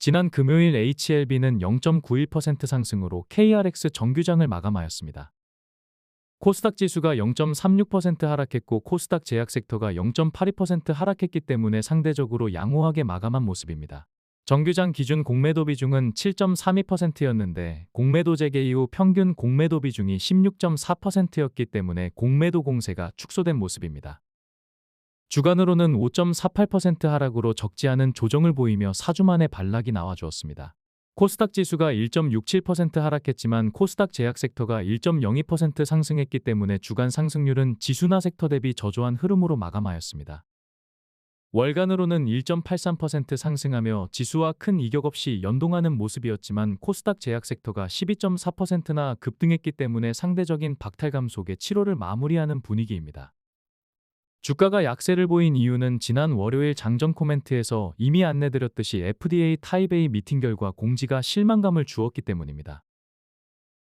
지난 금요일 HLB는 0.91% 상승으로 KRX 정규장을 마감하였습니다. 코스닥 지수가 0.36% 하락했고 코스닥 제약 섹터가 0.82% 하락했기 때문에 상대적으로 양호하게 마감한 모습입니다. 정규장 기준 공매도 비중은 7.32%였는데 공매도 재개 이후 평균 공매도 비중이 16.4%였기 때문에 공매도 공세가 축소된 모습입니다. 주간으로는 5.48% 하락으로 적지 않은 조정을 보이며 4주 만에 반락이 나와주었습니다. 코스닥 지수가 1.67% 하락했지만 코스닥 제약 섹터가 1.02% 상승했기 때문에 주간 상승률은 지수나 섹터 대비 저조한 흐름으로 마감하였습니다. 월간으로는 1.83% 상승하며 지수와 큰 이격 없이 연동하는 모습이었지만 코스닥 제약 섹터가 12.4%나 급등했기 때문에 상대적인 박탈감 속에 7월을 마무리하는 분위기입니다. 주가가 약세를 보인 이유는 지난 월요일 장전 코멘트에서 이미 안내드렸듯이 FDA 타입 A 미팅 결과 공지가 실망감을 주었기 때문입니다.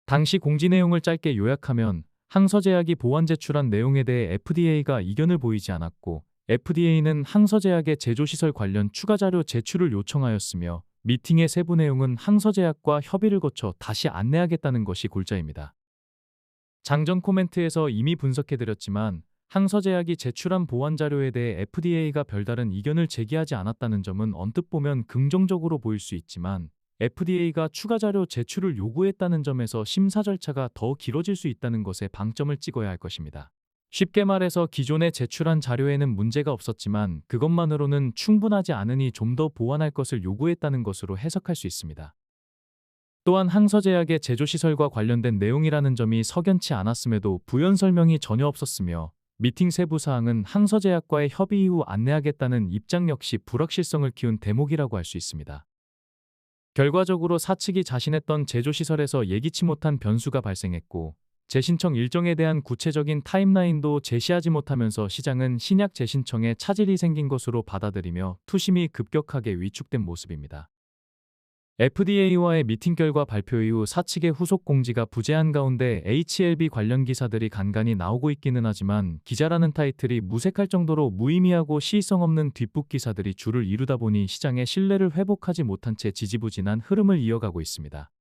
당시 공지 내용을 짧게 요약하면 항서제약이 보완 제출한 내용에 대해 FDA가 이견을 보이지 않았고 FDA는 항서제약의 제조시설 관련 추가 자료 제출을 요청하였으며 미팅의 세부 내용은 항서제약과 협의를 거쳐 다시 안내하겠다는 것이 골자입니다. 장전 코멘트에서 이미 분석해드렸지만 항서제약이 제출한 보완 자료에 대해 FDA가 별다른 이견을 제기하지 않았다는 점은 언뜻 보면 긍정적으로 보일 수 있지만 FDA가 추가 자료 제출을 요구했다는 점에서 심사 절차가 더 길어질 수 있다는 것에 방점을 찍어야 할 것입니다. 쉽게 말해서 기존에 제출한 자료에는 문제가 없었지만 그것만으로는 충분하지 않으니 좀 더 보완할 것을 요구했다는 것으로 해석할 수 있습니다. 또한 항서제약의 제조시설과 관련된 내용이라는 점이 석연치 않았음에도 부연 설명이 전혀 없었으며 미팅 세부 사항은 항서제약과의 협의 이후 안내하겠다는 입장 역시 불확실성을 키운 대목이라고 할 수 있습니다. 결과적으로 사측이 자신했던 제조시설에서 예기치 못한 변수가 발생했고 재신청 일정에 대한 구체적인 타임라인도 제시하지 못하면서 시장은 신약 재신청에 차질이 생긴 것으로 받아들이며 투심이 급격하게 위축된 모습입니다. FDA와의 미팅 결과 발표 이후 사측의 후속 공지가 부재한 가운데 HLB 관련 기사들이 간간히 나오고 있기는 하지만 기자라는 타이틀이 무색할 정도로 무의미하고 시의성 없는 뒷북 기사들이 주를 이루다 보니 시장의 신뢰를 회복하지 못한 채 지지부진한 흐름을 이어가고 있습니다.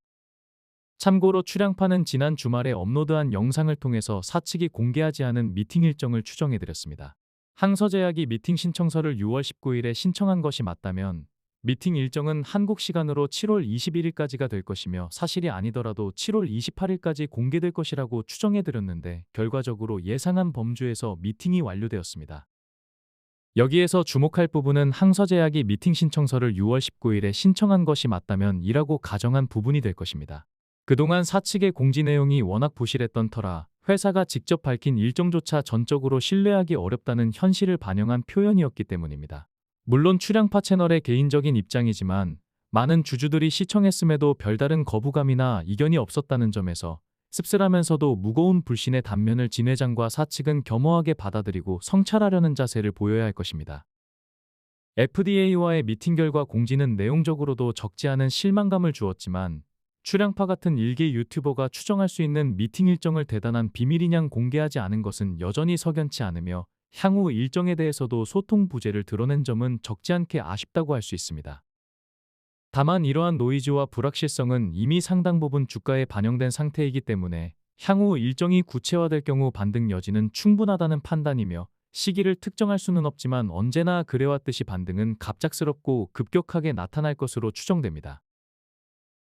참고로 출양파는 지난 주말에 업로드한 영상을 통해서 사측이 공개하지 않은 미팅 일정을 추정해드렸습니다. 항서제약이 미팅 신청서를 6월 19일에 신청한 것이 맞다면 미팅 일정은 한국 시간으로 7월 21일까지가 될 것이며 사실이 아니더라도 7월 28일까지 공개될 것이라고 추정해드렸는데 결과적으로 예상한 범주에서 미팅이 완료되었습니다. 여기에서 주목할 부분은 항서제약이 미팅 신청서를 6월 19일에 신청한 것이 맞다면 이라고 가정한 부분이 될 것입니다. 그동안 사측의 공지 내용이 워낙 부실했던 터라 회사가 직접 밝힌 일정조차 전적으로 신뢰하기 어렵다는 현실을 반영한 표현이었기 때문입니다. 물론 출양파 채널의 개인적인 입장이지만 많은 주주들이 시청했음에도 별다른 거부감이나 이견이 없었다는 점에서 씁쓸하면서도 무거운 불신의 단면을 진 회장과 사측은 겸허하게 받아들이고 성찰하려는 자세를 보여야 할 것입니다. FDA와의 미팅 결과 공지는 내용적으로도 적지 않은 실망감을 주었지만 출양파 같은 일개 유튜버가 추정할 수 있는 미팅 일정을 대단한 비밀이냥 공개하지 않은 것은 여전히 석연치 않으며 향후 일정에 대해서도 소통 부재를 드러낸 점은 적지 않게 아쉽다고 할 수 있습니다. 다만 이러한 노이즈와 불확실성은 이미 상당 부분 주가에 반영된 상태이기 때문에 향후 일정이 구체화될 경우 반등 여지는 충분하다는 판단이며 시기를 특정할 수는 없지만 언제나 그래왔듯이 반등은 갑작스럽고 급격하게 나타날 것으로 추정됩니다.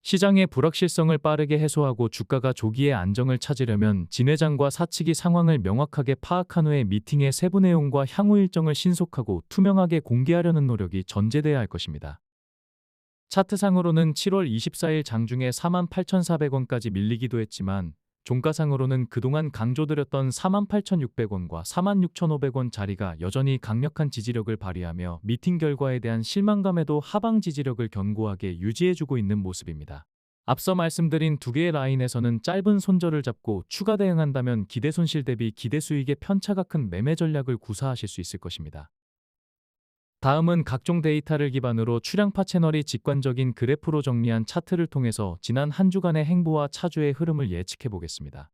시장의 불확실성을 빠르게 해소하고 주가가 조기에 안정을 찾으려면 진 회장과 사측이 상황을 명확하게 파악한 후에 미팅의 세부 내용과 향후 일정을 신속하고 투명하게 공개하려는 노력이 전제돼야 할 것입니다. 차트상으로는 7월 24일 장중에 48,400원까지 밀리기도 했지만 종가상으로는 그동안 강조드렸던 48,600원과 46,500원 자리가 여전히 강력한 지지력을 발휘하며 미팅 결과에 대한 실망감에도 하방 지지력을 견고하게 유지해주고 있는 모습입니다. 앞서 말씀드린 두 개의 라인에서는 짧은 손절을 잡고 추가 대응한다면 기대 손실 대비 기대 수익의 편차가 큰 매매 전략을 구사하실 수 있을 것입니다. 다음은 각종 데이터를 기반으로 출양파 채널이 직관적인 그래프로 정리한 차트를 통해서 지난 한 주간의 행보와 차주의 흐름을 예측해 보겠습니다.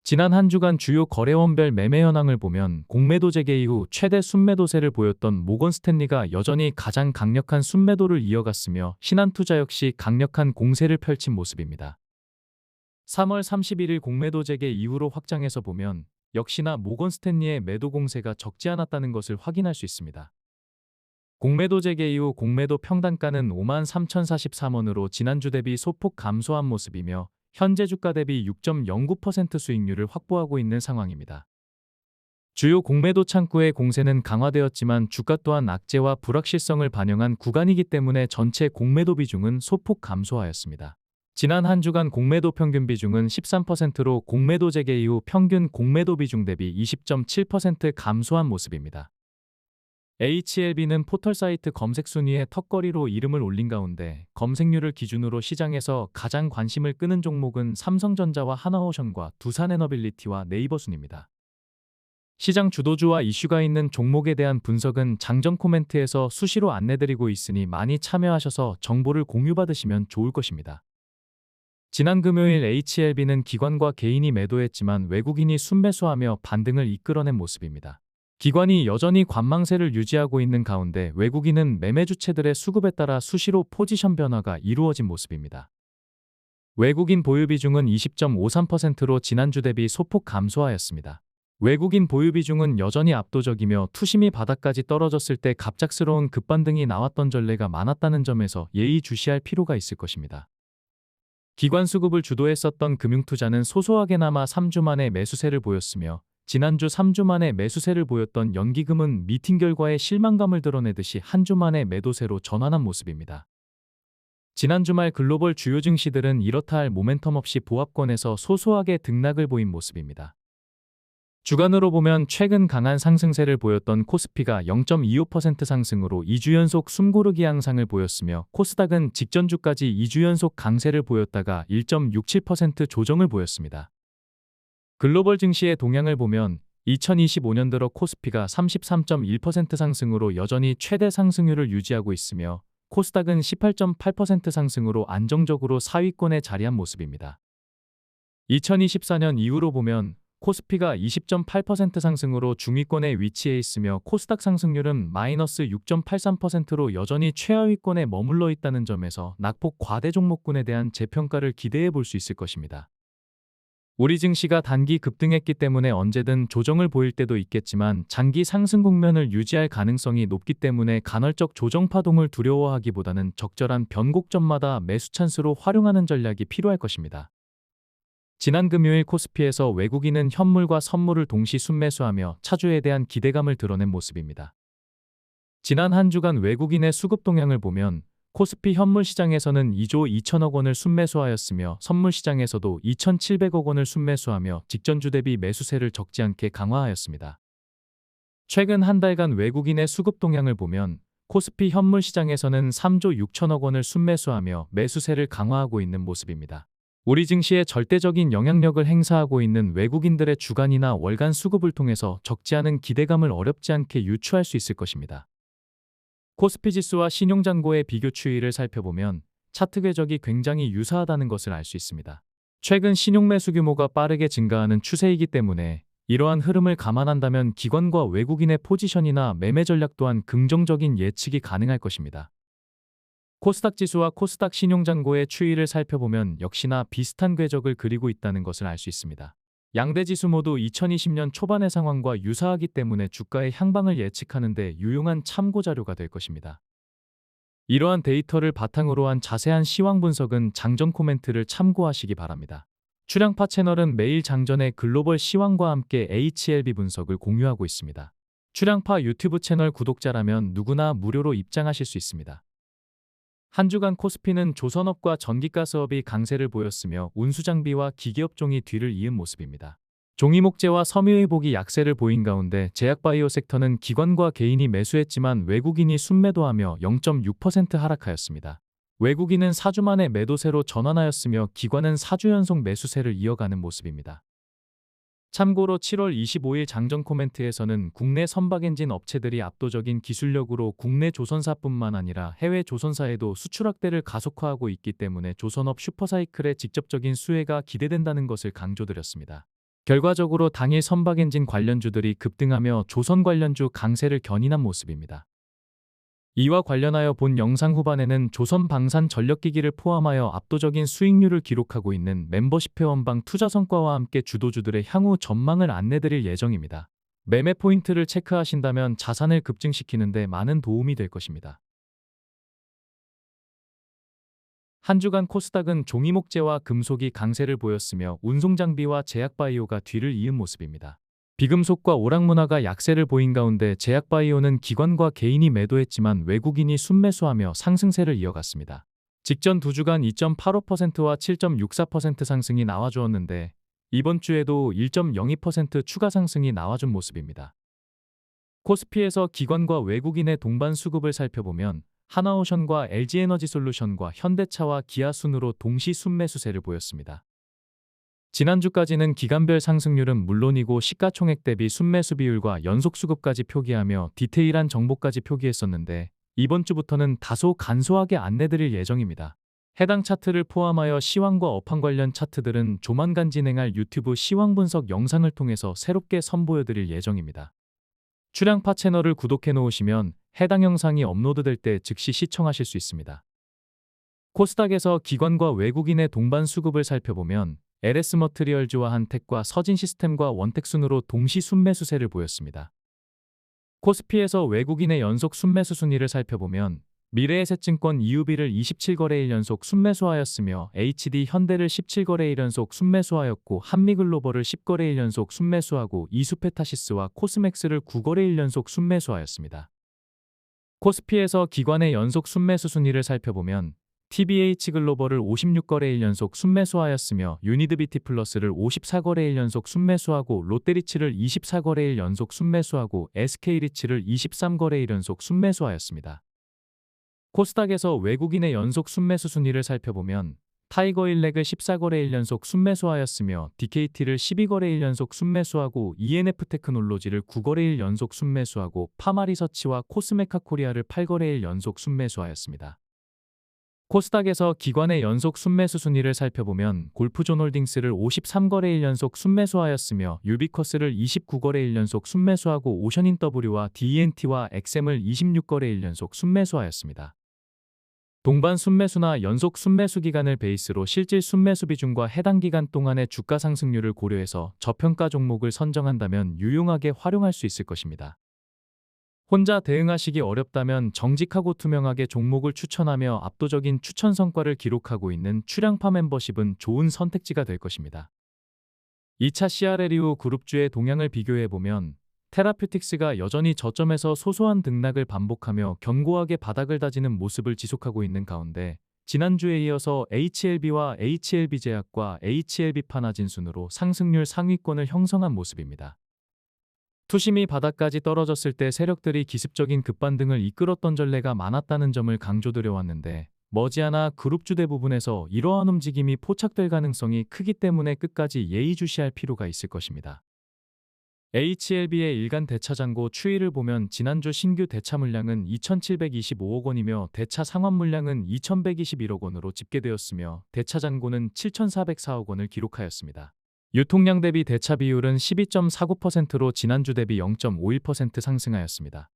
지난 한 주간 주요 거래원별 매매 현황을 보면 공매도 재개 이후 최대 순매도세를 보였던 모건 스탠리가 여전히 가장 강력한 순매도를 이어갔으며 신한투자 역시 강력한 공세를 펼친 모습입니다. 3월 31일 공매도 재개 이후로 확장해서 보면 역시나 모건 스탠리의 매도 공세가 적지 않았다는 것을 확인할 수 있습니다. 공매도 재개 이후 공매도 평단가는 53,043원으로 지난주 대비 소폭 감소한 모습이며 현재 주가 대비 6.09% 수익률을 확보하고 있는 상황입니다. 주요 공매도 창구의 공세는 강화되었지만 주가 또한 악재와 불확실성을 반영한 구간이기 때문에 전체 공매도 비중은 소폭 감소하였습니다. 지난 한 주간 공매도 평균 비중은 13%로 공매도 재개 이후 평균 공매도 비중 대비 20.7% 감소한 모습입니다. HLB는 포털 사이트 검색 순위에 턱걸이로 이름을 올린 가운데 검색률을 기준으로 시장에서 가장 관심을 끄는 종목은 삼성전자와 하나오션과 두산에너빌리티와 네이버 순입니다. 시장 주도주와 이슈가 있는 종목에 대한 분석은 장전 코멘트에서 수시로 안내드리고 있으니 많이 참여하셔서 정보를 공유받으시면 좋을 것입니다. 지난 금요일 HLB는 기관과 개인이 매도했지만 외국인이 순매수하며 반등을 이끌어낸 모습입니다. 기관이 여전히 관망세를 유지하고 있는 가운데 외국인은 매매 주체들의 수급에 따라 수시로 포지션 변화가 이루어진 모습입니다. 외국인 보유 비중은 20.53%로 지난주 대비 소폭 감소하였습니다. 외국인 보유 비중은 여전히 압도적이며 투심이 바닥까지 떨어졌을 때 갑작스러운 급반등이 나왔던 전례가 많았다는 점에서 예의주시할 필요가 있을 것입니다. 기관 수급을 주도했었던 금융투자는 소소하게나마 3주 만에 매수세를 보였으며 지난주 3주 만에 매수세를 보였던 연기금은 미팅 결과에 실망감을 드러내듯이 한 주 만에 매도세로 전환한 모습입니다. 지난 주말 글로벌 주요 증시들은 이렇다 할 모멘텀 없이 보합권에서 소소하게 등락을 보인 모습입니다. 주간으로 보면 최근 강한 상승세를 보였던 코스피가 0.25% 상승으로 2주 연속 숨고르기 양상을 보였으며 코스닥은 직전주까지 2주 연속 강세를 보였다가 1.67% 조정을 보였습니다. 글로벌 증시의 동향을 보면 2025년 들어 코스피가 33.1% 상승으로 여전히 최대 상승률을 유지하고 있으며 코스닥은 18.8% 상승으로 안정적으로 상위권에 자리한 모습입니다. 2024년 이후로 보면 코스피가 20.8% 상승으로 중위권에 위치해 있으며 코스닥 상승률은 마이너스 6.83%로 여전히 최하위권에 머물러 있다는 점에서 낙폭 과대 종목군에 대한 재평가를 기대해 볼 수 있을 것입니다. 우리 증시가 단기 급등했기 때문에 언제든 조정을 보일 때도 있겠지만 장기 상승 국면을 유지할 가능성이 높기 때문에 간헐적 조정 파동을 두려워하기보다는 적절한 변곡점마다 매수 찬스로 활용하는 전략이 필요할 것입니다. 지난 금요일 코스피에서 외국인은 현물과 선물을 동시 순매수하며 차주에 대한 기대감을 드러낸 모습입니다. 지난 한 주간 외국인의 수급 동향을 보면 코스피 현물 시장에서는 2조 2천억 원을 순매수하였으며 선물 시장에서도 2,700억 원을 순매수하며 직전주 대비 매수세를 적지 않게 강화하였습니다. 최근 한 달간 외국인의 수급 동향을 보면 코스피 현물 시장에서는 3조 6천억 원을 순매수하며 매수세를 강화하고 있는 모습입니다. 우리 증시에 절대적인 영향력을 행사하고 있는 외국인들의 주간이나 월간 수급을 통해서 적지 않은 기대감을 어렵지 않게 유추할 수 있을 것입니다. 코스피 지수와 신용잔고의 비교 추이를 살펴보면 차트 궤적이 굉장히 유사하다는 것을 알 수 있습니다. 최근 신용 매수 규모가 빠르게 증가하는 추세이기 때문에 이러한 흐름을 감안한다면 기관과 외국인의 포지션이나 매매 전략 또한 긍정적인 예측이 가능할 것입니다. 코스닥 지수와 코스닥 신용잔고의 추이를 살펴보면 역시나 비슷한 궤적을 그리고 있다는 것을 알 수 있습니다. 양대 지수 모두 2020년 초반의 상황과 유사하기 때문에 주가의 향방을 예측하는 데 유용한 참고 자료가 될 것입니다. 이러한 데이터를 바탕으로 한 자세한 시황 분석은 장전 코멘트를 참고하시기 바랍니다. 출양파 채널은 매일 장전의 글로벌 시황과 함께 HLB 분석을 공유하고 있습니다. 출양파 유튜브 채널 구독자라면 누구나 무료로 입장하실 수 있습니다. 한 주간 코스피는 조선업과 전기가스업이 강세를 보였으며 운수장비와 기계업종이 뒤를 이은 모습입니다. 종이목재와 섬유의복이 약세를 보인 가운데 제약바이오 섹터는 기관과 개인이 매수했지만 외국인이 순매도하며 0.6% 하락하였습니다. 외국인은 4주 만에 매도세로 전환하였으며 기관은 4주 연속 매수세를 이어가는 모습입니다. 참고로 7월 25일 장전 코멘트에서는 국내 선박엔진 업체들이 압도적인 기술력으로 국내 조선사뿐만 아니라 해외 조선사에도 수출 확대를 가속화하고 있기 때문에 조선업 슈퍼사이클의 직접적인 수혜가 기대된다는 것을 강조드렸습니다. 결과적으로 당일 선박엔진 관련주들이 급등하며 조선 관련주 강세를 견인한 모습입니다. 이와 관련하여 본 영상 후반에는 조선 방산 전력기기를 포함하여 압도적인 수익률을 기록하고 있는 멤버십 회원방 투자 성과와 함께 주도주들의 향후 전망을 안내드릴 예정입니다. 매매 포인트를 체크하신다면 자산을 급증시키는 데 많은 도움이 될 것입니다. 한 주간 코스닥은 종이목재와 금속이 강세를 보였으며 운송장비와 제약바이오가 뒤를 이은 모습입니다. 비금속과 오락문화가 약세를 보인 가운데 제약바이오는 기관과 개인이 매도했지만 외국인이 순매수하며 상승세를 이어갔습니다. 직전 두 주간 2.85%와 7.64% 상승이 나와주었는데 이번 주에도 1.02% 추가 상승이 나와준 모습입니다. 코스피에서 기관과 외국인의 동반 수급을 살펴보면 하나오션과 LG에너지솔루션과 현대차와 기아 순으로 동시 순매수세를 보였습니다. 지난주까지는 기간별 상승률은 물론이고 시가총액 대비 순매수 비율과 연속 수급까지 표기하며 디테일한 정보까지 표기했었는데 이번 주부터는 다소 간소하게 안내드릴 예정입니다. 해당 차트를 포함하여 시황과 업황 관련 차트들은 조만간 진행할 유튜브 시황 분석 영상을 통해서 새롭게 선보여드릴 예정입니다. 출양파 채널을 구독해 놓으시면 해당 영상이 업로드될 때 즉시 시청하실 수 있습니다. 코스닥에서 기관과 외국인의 동반 수급을 살펴보면 LS머트리얼즈와 한택과 서진시스템과 원택순으로 동시 순매수세를 보였습니다. 코스피에서 외국인의 연속 순매수 순위를 살펴보면 미래에셋증권 EUB를 27거래일 연속 순매수하였으며 HD 현대를 17거래일 연속 순매수하였고 한미글로벌을 10거래일 연속 순매수하고 이수페타시스와 코스맥스를 9거래일 연속 순매수하였습니다. 코스피에서 기관의 연속 순매수 순위를 살펴보면 TBH글로벌을 56거래일 연속 순매수하였으며 유니드비티플러스를 54거래일 연속 순매수하고 롯데리츠를 24거래일 연속 순매수하고 SK리츠를 23거래일 연속 순매수하였습니다. 코스닥에서 외국인의 연속 순매수 순위를 살펴보면 타이거일렉을 14거래일 연속 순매수하였으며 DKT를 12거래일 연속 순매수하고 ENF테크놀로지를 9거래일 연속 순매수하고 파마리서치와 코스메카코리아를 8거래일 연속 순매수하였습니다. 코스닥에서 기관의 연속 순매수 순위를 살펴보면 골프존홀딩스를 53거래일 연속 순매수하였으며 유비커스를 29거래일 연속 순매수하고 오션인W와 D&T와 엑셈을 26거래일 연속 순매수하였습니다. 동반 순매수나 연속 순매수 기간을 베이스로 실질 순매수 비중과 해당 기간 동안의 주가 상승률을 고려해서 저평가 종목을 선정한다면 유용하게 활용할 수 있을 것입니다. 혼자 대응하시기 어렵다면 정직하고 투명하게 종목을 추천하며 압도적인 추천 성과를 기록하고 있는 출양파 멤버십은 좋은 선택지가 될 것입니다. 2차 CRL 이후 그룹주의 동향을 비교해보면 테라퓨틱스가 여전히 저점에서 소소한 등락을 반복하며 견고하게 바닥을 다지는 모습을 지속하고 있는 가운데 지난주에 이어서 HLB와 HLB제약과 HLB파나진 순으로 상승률 상위권을 형성한 모습입니다. 투심이 바닥까지 떨어졌을 때 세력들이 기습적인 급반등을 이끌었던 전례가 많았다는 점을 강조드려 왔는데 머지않아 그룹주 대부분에서 이러한 움직임이 포착될 가능성이 크기 때문에 끝까지 예의주시할 필요가 있을 것입니다. HLB의 일간 대차 잔고 추이를 보면 지난주 신규 대차 물량은 2,725억 원이며 대차 상환 물량은 2,121억 원으로 집계되었으며 대차 잔고는 7,404억 원을 기록하였습니다. 유통량 대비 대차 비율은 12.49%로 지난주 대비 0.51% 상승하였습니다.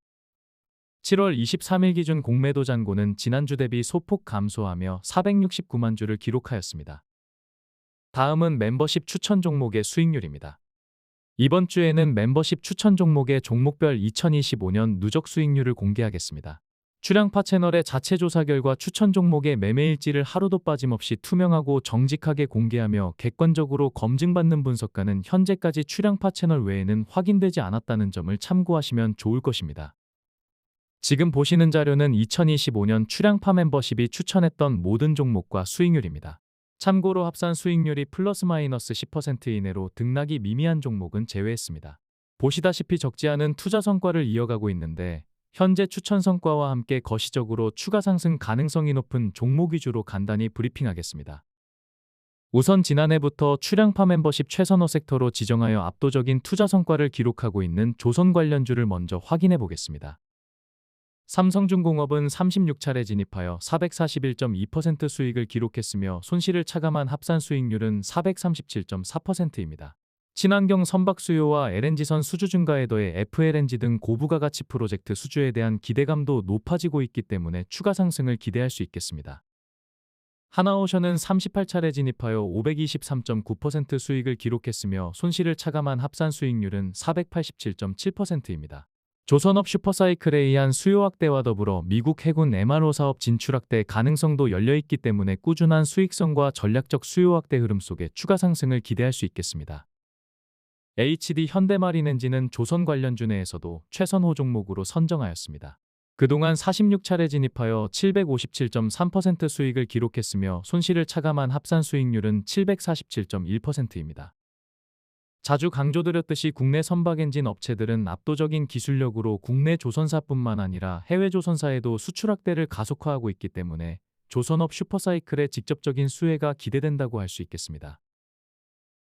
7월 23일 기준 공매도 잔고는 지난주 대비 소폭 감소하며 469만 주를 기록하였습니다. 다음은 멤버십 추천 종목의 수익률입니다. 이번 주에는 멤버십 추천 종목의 종목별 2025년 누적 수익률을 공개하겠습니다. 출양파 채널의 자체 조사 결과 추천 종목의 매매일지를 하루도 빠짐없이 투명하고 정직하게 공개하며 객관적으로 검증받는 분석가는 현재까지 출양파 채널 외에는 확인되지 않았다는 점을 참고하시면 좋을 것입니다. 지금 보시는 자료는 2025년 출양파 멤버십이 추천했던 모든 종목과 수익률입니다. 참고로 합산 수익률이 플러스 마이너스 10% 이내로 등락이 미미한 종목은 제외했습니다. 보시다시피 적지 않은 투자 성과를 이어가고 있는데 현재 추천 성과와 함께 거시적으로 추가 상승 가능성이 높은 종목 위주로 간단히 브리핑하겠습니다. 우선 지난해부터 출양파 멤버십 최선호 섹터로 지정하여 압도적인 투자 성과를 기록하고 있는 조선 관련주를 먼저 확인해 보겠습니다. 삼성중공업은 36차례 진입하여 441.2% 수익을 기록했으며 손실을 차감한 합산 수익률은 437.4%입니다. 친환경 선박 수요와 LNG선 수주 증가에 더해 FLNG 등 고부가가치 프로젝트 수주에 대한 기대감도 높아지고 있기 때문에 추가 상승을 기대할 수 있겠습니다. 하나오션은 38차례 진입하여 523.9% 수익을 기록했으며 손실을 차감한 합산 수익률은 487.7%입니다. 조선업 슈퍼사이클에 의한 수요 확대와 더불어 미국 해군 MRO 사업 진출 확대 가능성도 열려있기 때문에 꾸준한 수익성과 전략적 수요 확대 흐름 속에 추가 상승을 기대할 수 있겠습니다. HD 현대마린엔진은 조선 관련주 내에서도 최선호 종목으로 선정하였습니다. 그동안 46차례 진입하여 757.3% 수익을 기록했으며 손실을 차감한 합산 수익률은 747.1%입니다. 자주 강조드렸듯이 국내 선박엔진 업체들은 압도적인 기술력으로 국내 조선사뿐만 아니라 해외 조선사에도 수출 확대를 가속화하고 있기 때문에 조선업 슈퍼사이클의 직접적인 수혜가 기대된다고 할 수 있겠습니다.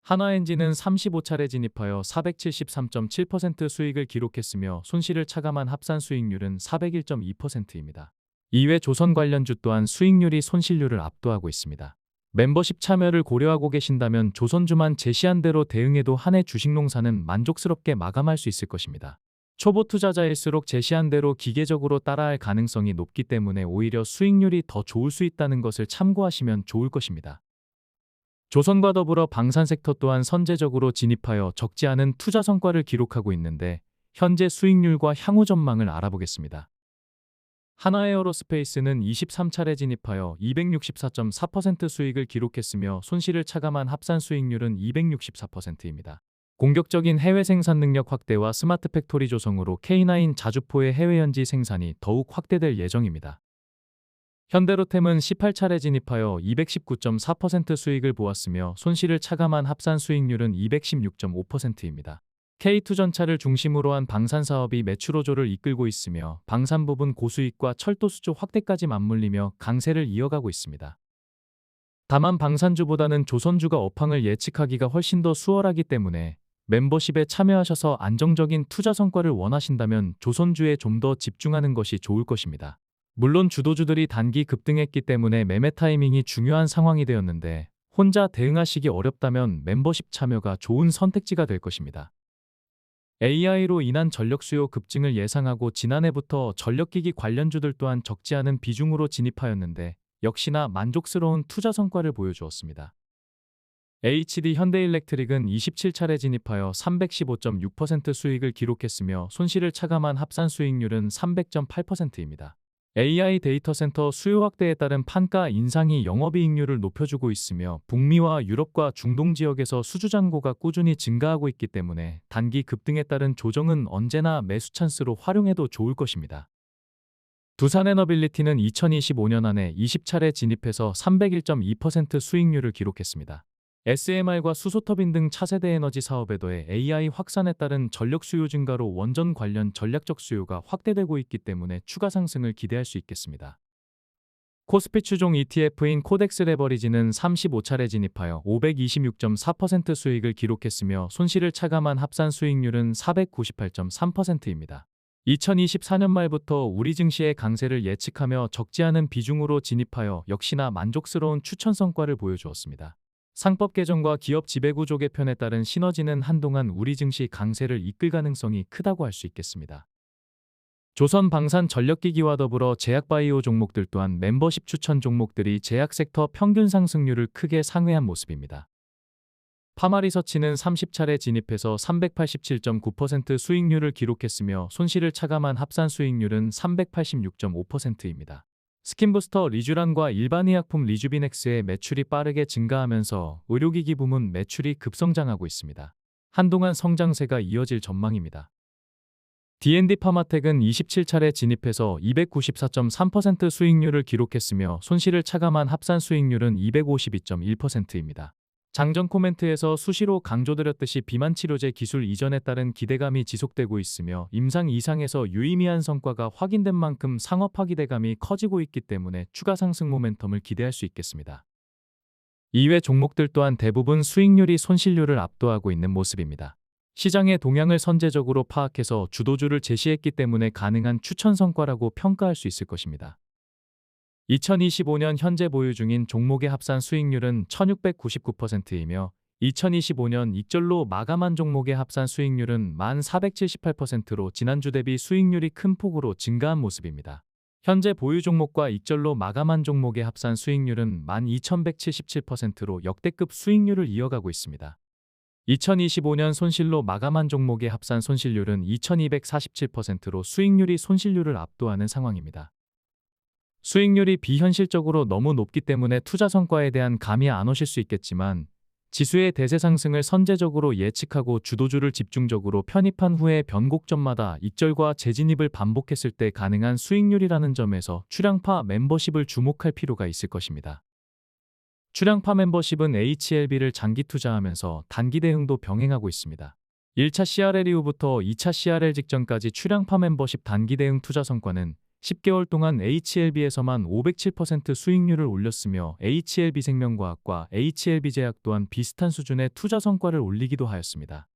하나엔진은 35차례 진입하여 473.7% 수익을 기록했으며 손실을 차감한 합산 수익률은 401.2%입니다. 이외 조선 관련주 또한 수익률이 손실률을 압도하고 있습니다. 멤버십 참여를 고려하고 계신다면 조선주만 제시한 대로 대응해도 한 해 주식농사는 만족스럽게 마감할 수 있을 것입니다. 초보 투자자일수록 제시한 대로 기계적으로 따라할 가능성이 높기 때문에 오히려 수익률이 더 좋을 수 있다는 것을 참고하시면 좋을 것입니다. 조선과 더불어 방산 섹터 또한 선제적으로 진입하여 적지 않은 투자 성과를 기록하고 있는데 현재 수익률과 향후 전망을 알아보겠습니다. 하나에어로스페이스는 23차례 진입하여 264.4% 수익을 기록했으며 손실을 차감한 합산 수익률은 264%입니다. 공격적인 해외 생산 능력 확대와 스마트 팩토리 조성으로 K9 자주포의 해외 현지 생산이 더욱 확대될 예정입니다. 현대로템은 18차례 진입하여 219.4% 수익을 보았으며 손실을 차감한 합산 수익률은 216.5%입니다. K2전차를 중심으로 한 방산 사업이 매출 호조를 이끌고 있으며 방산 부분 고수익과 철도 수조 확대까지 맞물리며 강세를 이어가고 있습니다. 다만 방산주보다는 조선주가 업황을 예측하기가 훨씬 더 수월하기 때문에 멤버십에 참여하셔서 안정적인 투자 성과를 원하신다면 조선주에 좀 더 집중하는 것이 좋을 것입니다. 물론 주도주들이 단기 급등했기 때문에 매매 타이밍이 중요한 상황이 되었는데 혼자 대응하시기 어렵다면 멤버십 참여가 좋은 선택지가 될 것입니다. AI로 인한 전력 수요 급증을 예상하고 지난해부터 전력기기 관련주들 또한 적지 않은 비중으로 진입하였는데 역시나 만족스러운 투자 성과를 보여주었습니다. HD 현대일렉트릭은 27차례 진입하여 315.6% 수익을 기록했으며 손실을 차감한 합산 수익률은 300.8%입니다. AI 데이터 센터 수요 확대에 따른 판가 인상이 영업이익률을 높여주고 있으며 북미와 유럽과 중동 지역에서 수주 잔고가 꾸준히 증가하고 있기 때문에 단기 급등에 따른 조정은 언제나 매수 찬스로 활용해도 좋을 것입니다. 두산에너빌리티는 2025년 안에 20차례 진입해서 301.2% 수익률을 기록했습니다. SMR과 수소터빈 등 차세대 에너지 사업에 더해 AI 확산에 따른 전력 수요 증가로 원전 관련 전략적 수요가 확대되고 있기 때문에 추가 상승을 기대할 수 있겠습니다. 코스피 추종 ETF인 코덱스 레버리지는 35차례 진입하여 526.4% 수익을 기록했으며 손실을 차감한 합산 수익률은 498.3%입니다. 2024년 말부터 우리 증시의 강세를 예측하며 적지 않은 비중으로 진입하여 역시나 만족스러운 추천 성과를 보여주었습니다. 상법 개정과 기업 지배구조 개편에 따른 시너지는 한동안 우리 증시 강세를 이끌 가능성이 크다고 할 수 있겠습니다. 조선 방산 전력기기와 더불어 제약바이오 종목들 또한 멤버십 추천 종목들이 제약 섹터 평균 상승률을 크게 상회한 모습입니다. 파마리서치는 30차례 진입해서 387.9% 수익률을 기록했으며 손실을 차감한 합산 수익률은 386.5%입니다. 스킨부스터 리쥬란과 일반의약품 리주비넥스의 매출이 빠르게 증가하면서 의료기기 부문 매출이 급성장하고 있습니다. 한동안 성장세가 이어질 전망입니다. D&D 파마텍은 27차례 진입해서 294.3% 수익률을 기록했으며 손실을 차감한 합산 수익률은 252.1%입니다. 장전 코멘트에서 수시로 강조드렸듯이 비만치료제 기술 이전에 따른 기대감이 지속되고 있으며 임상 이상에서 유의미한 성과가 확인된 만큼 상업화 기대감이 커지고 있기 때문에 추가 상승 모멘텀을 기대할 수 있겠습니다. 이외 종목들 또한 대부분 수익률이 손실률을 압도하고 있는 모습입니다. 시장의 동향을 선제적으로 파악해서 주도주를 제시했기 때문에 가능한 추천 성과라고 평가할 수 있을 것입니다. 2025년 현재 보유 중인 종목의 합산 수익률은 1699%이며 2025년 익절로 마감한 종목의 합산 수익률은 1,478%로 지난주 대비 수익률이 큰 폭으로 증가한 모습입니다. 현재 보유 종목과 익절로 마감한 종목의 합산 수익률은 12,177%로 역대급 수익률을 이어가고 있습니다. 2025년 손실로 마감한 종목의 합산 손실률은 2,247%로 수익률이 손실률을 압도하는 상황입니다. 수익률이 비현실적으로 너무 높기 때문에 투자 성과에 대한 감이 안 오실 수 있겠지만 지수의 대세 상승을 선제적으로 예측하고 주도주를 집중적으로 편입한 후에 변곡점마다 익절과 재진입을 반복했을 때 가능한 수익률이라는 점에서 출량파 멤버십을 주목할 필요가 있을 것입니다. 출량파 멤버십은 HLB를 장기 투자하면서 단기 대응도 병행하고 있습니다. 1차 CRL 이후부터 2차 CRL 직전까지 출량파 멤버십 단기 대응 투자 성과는 10개월 동안 HLB에서만 507% 수익률을 올렸으며 HLB생명과학과 HLB제약 또한 비슷한 수준의 투자 성과를 올리기도 하였습니다.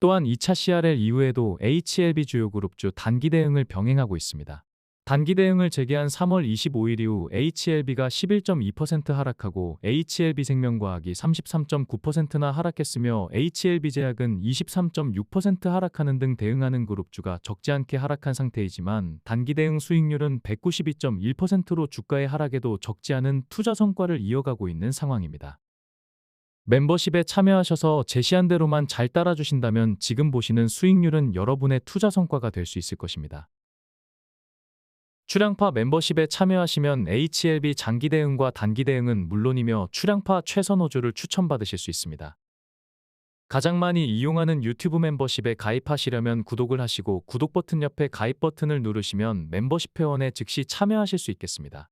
또한 2차 CRL 이후에도 HLB 주요 그룹주 단기 대응을 병행하고 있습니다. 단기 대응을 재개한 3월 25일 이후 HLB가 11.2% 하락하고 HLB생명과학이 33.9%나 하락했으며 HLB제약은 23.6% 하락하는 등 대응하는 그룹주가 적지 않게 하락한 상태이지만 단기 대응 수익률은 192.1%로 주가의 하락에도 적지 않은 투자 성과를 이어가고 있는 상황입니다. 멤버십에 참여하셔서 제시한 대로만 잘 따라주신다면 지금 보시는 수익률은 여러분의 투자 성과가 될 수 있을 것입니다. 출량파 멤버십에 참여하시면 HLB 장기 대응과 단기 대응은 물론이며 출량파 최선 호주를 추천받으실 수 있습니다. 가장 많이 이용하는 유튜브 멤버십에 가입하시려면 구독을 하시고 구독 버튼 옆에 가입 버튼을 누르시면 멤버십 회원에 즉시 참여하실 수 있겠습니다.